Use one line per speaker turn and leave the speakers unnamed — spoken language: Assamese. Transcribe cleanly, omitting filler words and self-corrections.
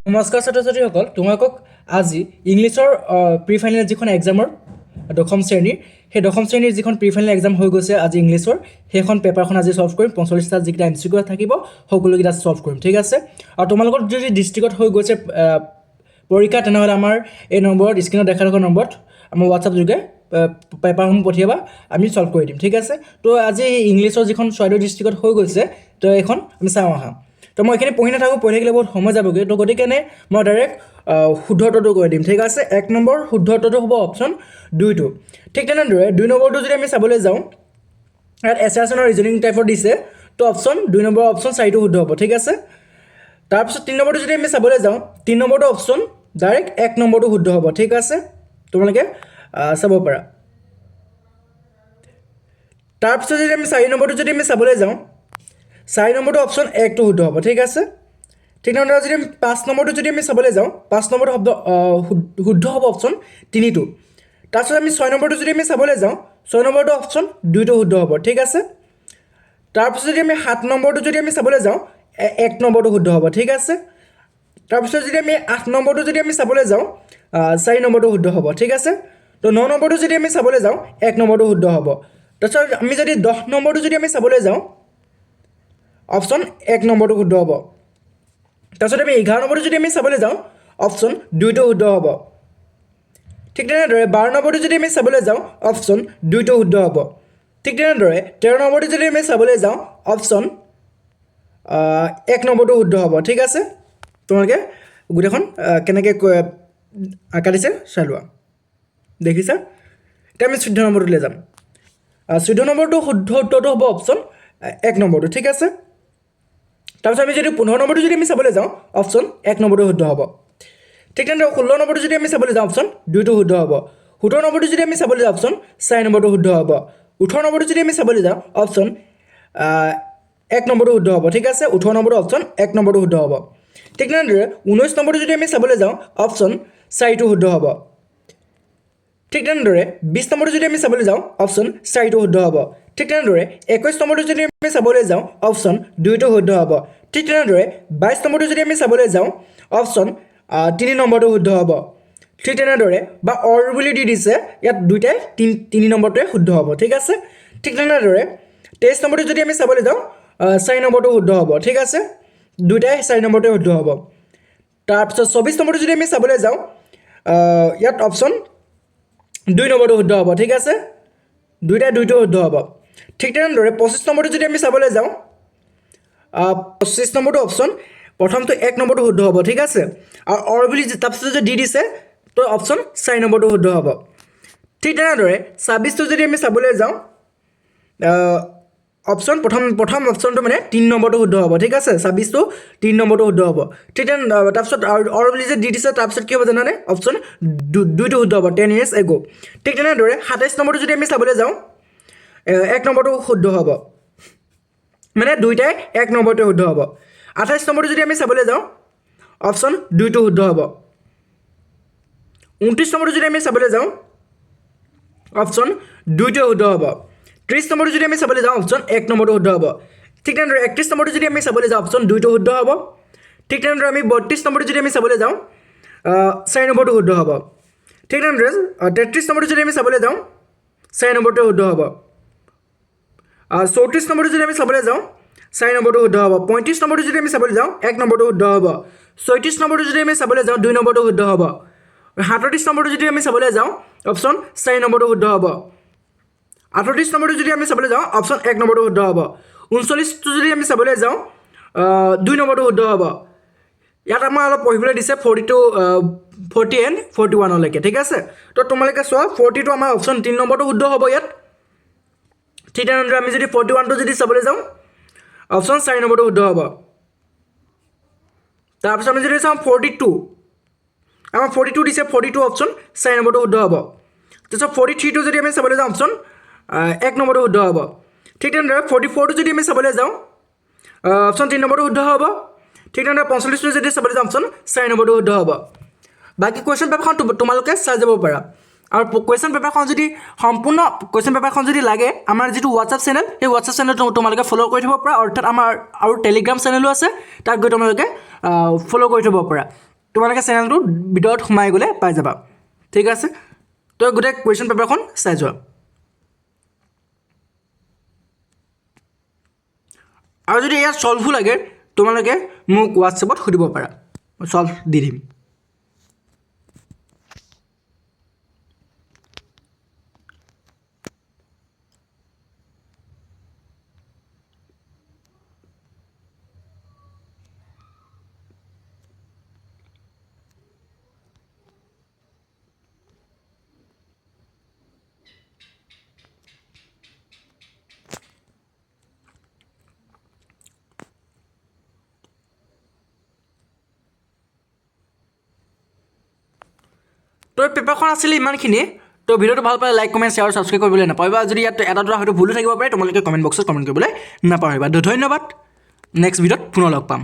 নমস্কাৰ ছাত্ৰ ছাত্ৰীসকল, তোমালোকক আজি ইংলিছৰ প্ৰি ফাইনেল যিখন এক্সামৰ দশম শ্ৰেণীৰ সেই দশম শ্ৰেণীৰ যিখন প্ৰি ফাইনেল এক্সাম হৈ গৈছে আজি ইংলিছৰ সেইখন পেপাৰখন আজি সলভ কৰিম। 45টা যিকেইটা MCQ থাকিব সকলোকেইটা সলভ কৰিম, ঠিক আছে। আৰু তোমালোকৰ যদি ডিষ্ট্ৰিক্টত হৈ গৈছে পৰীক্ষা তেনেহ'লে আমাৰ এই নম্বৰত স্ক্ৰীণত দেখা থকা নম্বৰত আমাৰ হোৱাটছআপ যোগে পেপাৰসমূহ পঠিয়াবা, আমি সলভ কৰি দিম, ঠিক আছে। তো আজি ইংলিছৰ যিখন চৰাইদেউ ডিষ্ট্ৰিক্টত হৈ গৈছে তো এইখন আমি চাওঁ আহা। তো মই এইখিনি পঢ়ি নাথাকোঁ, পঢ়ি থাকিলে বহুত সময় যাবগৈ। তো গতিকেনে মই ডাইৰেক্ট শুদ্ধ উত্তৰটো কৰি দিম, ঠিক আছে। 1 নম্বৰ শুদ্ধ উত্তৰটো হ'ব অপশ্যন 2টো। ঠিক তেনেদৰে 2 নম্বৰটো যদি আমি চাবলৈ যাওঁ, ইয়াত এছাৰছনৰ ৰিজনিং টাইপৰ দিছে, তো অপশ্যন 2 নম্বৰ অপশ্যন 4টো শুদ্ধ হ'ব, ঠিক আছে। তাৰপিছত 3 নম্বৰটো যদি আমি চাবলৈ যাওঁ, 3 নম্বৰটো অপশ্যন ডাইৰেক্ট 1 নম্বৰটো শুদ্ধ হ'ব, ঠিক আছে। তোমালোকে চাব পাৰা। তাৰপিছত যদি আমি 4 নম্বৰটো যদি আমি চাবলৈ যাওঁ, 4 নম্বৰটো অপশ্যন 1টো শুদ্ধ হ'ব, ঠিক আছে। ঠিক তেনেদৰে যদি আমি 5 নম্বৰটো যদি আমি চাবলৈ যাওঁ, 5 নম্বৰটো শুদ্ধ হ'ব অপশ্যন 3টো। তাৰপিছত আমি 6 নম্বৰটো যদি আমি চাবলৈ যাওঁ, 6 নম্বৰটো অপশ্যন 2টো শুদ্ধ হ'ব, ঠিক আছে। তাৰপিছত যদি আমি 7 নম্বৰটো যদি আমি চাবলৈ যাওঁ, 1 নম্বৰটো শুদ্ধ হ'ব, ঠিক আছে। তাৰপিছত যদি আমি 8 নম্বৰটো যদি আমি চাবলৈ যাওঁ, 4 নম্বৰটো শুদ্ধ হ'ব, ঠিক আছে। তো 9 নম্বৰটো যদি আমি চাবলৈ যাওঁ, 1 নম্বৰটো শুদ্ধ হ'ব। তাৰপিছত আমি যদি 10 নম্বৰটো যদি আমি চাবলৈ যাওঁ, অপশ্যন 1 নম্বৰটো শুদ্ধ হ'ব। তাৰপিছত আমি 11 নম্বৰটো যদি আমি চাবলৈ যাওঁ, অপশ্যন 2টো শুদ্ধ হ'ব। ঠিক তেনেদৰে 12 নম্বৰটো যদি আমি চাবলৈ যাওঁ, অপশ্যন 2টো শুদ্ধ হ'ব। ঠিক তেনেদৰে 13 নম্বৰটো যদি আমি চাবলৈ যাওঁ, অপশ্যন 1 নম্বৰটো শুদ্ধ হ'ব, ঠিক আছে। তোমালোকে গোটেইখন কেনেকৈ কাটিছে চাই লোৱা, দেখিছা। এতিয়া আমি 14 নম্বৰটোলৈ যাম। 14 নম্বৰটো শুদ্ধ উত্তৰটো হ'ব অপশ্যন 1 নম্বৰটো, ঠিক আছে। তাৰপিছত আমি যদি 15 নম্বৰটো যদি আমি চাবলৈ যাওঁ, অপশ্যন 1 নম্বৰটো শুদ্ধ হ'ব। ঠিক তেনেদৰে 16 নম্বৰটো যদি আমি চাবলৈ যাওঁ, অপশ্যন 2টো শুদ্ধ হ'ব। 17 নম্বৰটো যদি আমি চাবলৈ যাওঁ, অপশ্যন 4 নম্বৰটো শুদ্ধ হ'ব। 18 নম্বৰটো যদি আমি চাবলৈ যাওঁ, অপশ্যন 1 নম্বৰটো শুদ্ধ হ'ব, ঠিক আছে। 18 নম্বৰটো অপশ্যন 1 নম্বৰটো শুদ্ধ হ'ব। ঠিক তেনেদৰে 19 নম্বৰটো যদি আমি চাবলৈ যাওঁ, অপশ্যন 4টো শুদ্ধ হ'ব। ঠিক তেনেদৰে 20 নম্বৰটো যদি আমি চাবলৈ যাওঁ, অপশ্যন 4টো শুদ্ধ হ'ব। ঠিক তেনেদৰে 21 নম্বৰটো যদি আমি চাবলৈ যাওঁ, অপশ্যন 2টো শুদ্ধ হ'ব। ঠিক তেনেদৰে 22 নম্বৰটো যদি আমি চাবলৈ যাওঁ, অপশ্যন 3 নম্বৰটো শুদ্ধ হ'ব। ঠিক তেনেদৰে বা অৰ বুলি দি দিছে, ইয়াত দুইটাই 3 নম্বৰটোৱে শুদ্ধ হ'ব, ঠিক আছে। ঠিক তেনেদৰে 23 নম্বৰটো যদি আমি চাবলৈ যাওঁ, 4 নম্বৰটো শুদ্ধ হ'ব, ঠিক আছে। দুইটাই 4 নম্বৰটোৱে শুদ্ধ হ'ব। তাৰপিছত 24 নম্বৰটো যদি আমি চাবলৈ যাওঁ, ইয়াত অপশ্যন 2 নম্বৰটো শুদ্ধ হ'ব, ঠিক আছে। দুইটাই 2টো শুদ্ধ হ'ব। ঠিক তেনেদৰে 25 নম্বৰটো যদি আমি চাবলৈ যাওঁ, 25 নম্বৰটো অপশ্যন প্ৰথমটো 1 নম্বৰটো শুদ্ধ হ'ব, ঠিক আছে। আৰু অৰ বুলি তাৰপিছত যদি দি দিছে, তো অপশ্যন 4 নম্বৰটো শুদ্ধ হ'ব। ঠিক তেনেদৰে 26টো যদি আমি চাবলৈ যাওঁ, অপশ্যন প্ৰথম অপশ্যনটো মানে 3 নম্বৰটো শুদ্ধ হ'ব, ঠিক আছে। 26টো 3 নম্বৰটো শুদ্ধ হ'ব। ঠিক তেনে তাৰপিছত অৰ বুলি যে দি দিছে, তাৰপিছত কি হ'ব জানানে, অপশ্যন 2টো শুদ্ধ হ'ব, 10 years ago। ঠিক তেনেদৰে 27 নম্বৰটো যদি আমি চাবলৈ যাওঁ, 1 নম্বৰটো শুদ্ধ হ'ব, মানে দুইটাই 1 নম্বৰতে শুদ্ধ হ'ব। 28 নম্বৰটো যদি আমি চাবলৈ যাওঁ, অপশ্যন 2টো শুদ্ধ হ'ব। 29 নম্বৰটো যদি আমি চাবলৈ যাওঁ, অপশ্যন 2টোৱে শুদ্ধ হ'ব। 30 নম্বৰটো যদি আমি চাবলৈ যাওঁ, অপশ্যন 1 নম্বৰটো শুদ্ধ হ'ব। ঠিক তেনেদৰে 31 নম্বৰটো যদি আমি চাবলৈ যাওঁ, অপশ্যন 2টো শুদ্ধ হ'ব। ঠিক তেনেদৰে আমি 32 নম্বৰটো যদি আমি চাবলৈ যাওঁ, 4 নম্বৰটো শুদ্ধ হ'ব। ঠিক তেনেদৰে 33 নম্বৰটো যদি আমি চাবলৈ যাওঁ, 4 নম্বৰটো শুদ্ধ হ'ব। 34 নম্বৰটো যদি আমি চাবলৈ যাওঁ, 4 নম্বৰটো শুদ্ধ হ'ব। 35 নম্বৰটো যদি আমি চাবলৈ যাওঁ, 1 নম্বৰটো শুদ্ধ হ'ব। 36 নম্বৰটো যদি আমি চাবলৈ যাওঁ, 2 নম্বৰটো শুদ্ধ হ'ব। 37 নম্বৰটো যদি আমি চাবলৈ যাওঁ, অপশ্যন 4 নম্বৰটো শুদ্ধ হ'ব। 38 নম্বৰটো যদি আমি চাবলৈ যাওঁ, অপশ্যন 1 নম্বৰটো শুদ্ধ হ'ব। 39টো যদি আমি চাবলৈ যাওঁ, 2 নম্বৰটো শুদ্ধ হ'ব। ইয়াত আমাৰ অলপ পঢ়িবলৈ দিছে 40 and 41লৈকে, ঠিক আছে। তো তোমালোকে চোৱা, 40টো আমাৰ অপশ্যন 3 নম্বৰটো শুদ্ধ হ'ব ইয়াত। ঠিক তেনেদৰে আমি যদি 41টো যদি চাবলৈ যাওঁ, অপশ্যন 4 নম্বৰটো শুদ্ধ হ'ব। তাৰপিছত আমি যদি চাওঁ 42, আমাৰ 42 দিছে, 42 অপশ্যন 4 নম্বৰটো শুদ্ধ হ'ব। তাৰপিছত 43টো যদি আমি চাবলৈ যাওঁ, অপশ্যন 1 নম্বৰটো শুদ্ধ হ'ব। ঠিক তেনেদৰে 44টো যদি আমি চাবলৈ যাওঁ, অপশ্যন 3 নম্বৰটো শুদ্ধ হ'ব। ঠিক তেনেদৰে 45টো যদি চাবলৈ যাওঁ, অপশ্যন 4 নম্বৰটো শুদ্ধ হ'ব। বাকী কুৱেশ্যন পেপাৰখন তোমালোকে চাই যাব পাৰা। আৰু কুৱেশ্যন পেপাৰখন যদি সম্পূৰ্ণ কুৱেশ্যন পেপাৰখন যদি লাগে, আমাৰ যিটো হোৱাটছআপ চেনেল, সেই হোৱাটছআপ চেনেলটো তোমালোকে ফ'ল' কৰি থ'ব পাৰা। অৰ্থাৎ আমাৰ আৰু টেলিগ্ৰাম চেনেলো আছে, তাত গৈ তোমালোকে ফ'ল' কৰি থ'ব পাৰা। তোমালোকে চেনেলটোৰ ভিতৰত সোমাই গ'লে পাই যাবা ঠিক আছে তো গোটেই কুৱেশ্যন পেপাৰখন চাই যোৱা আৰু যদি ইয়াত সলভো লাগে তোমালোকে মোক হোৱাটছএপত সুধিব পাৰা মই সলভ দি দিম তো পেপাৰখন আছিলে ইমানখিনি তো ভিডিঅ'টো ভাল পালে লাইক কমেণ্ট শ্বেয়াৰ ছাবস্ক্ৰাইব কৰিবলৈ নাপাহৰিবা যদি ইয়াত এটা দুটা হয়তো ভুলো থাকিব পাৰে তোমালোকে কমেণ্ট বক্সত কমেণ্ট কৰিবলৈ নাপাহৰিবা ধন্যবাদ নেক্সট ভিডিঅ'ত পুনৰ লগ পাম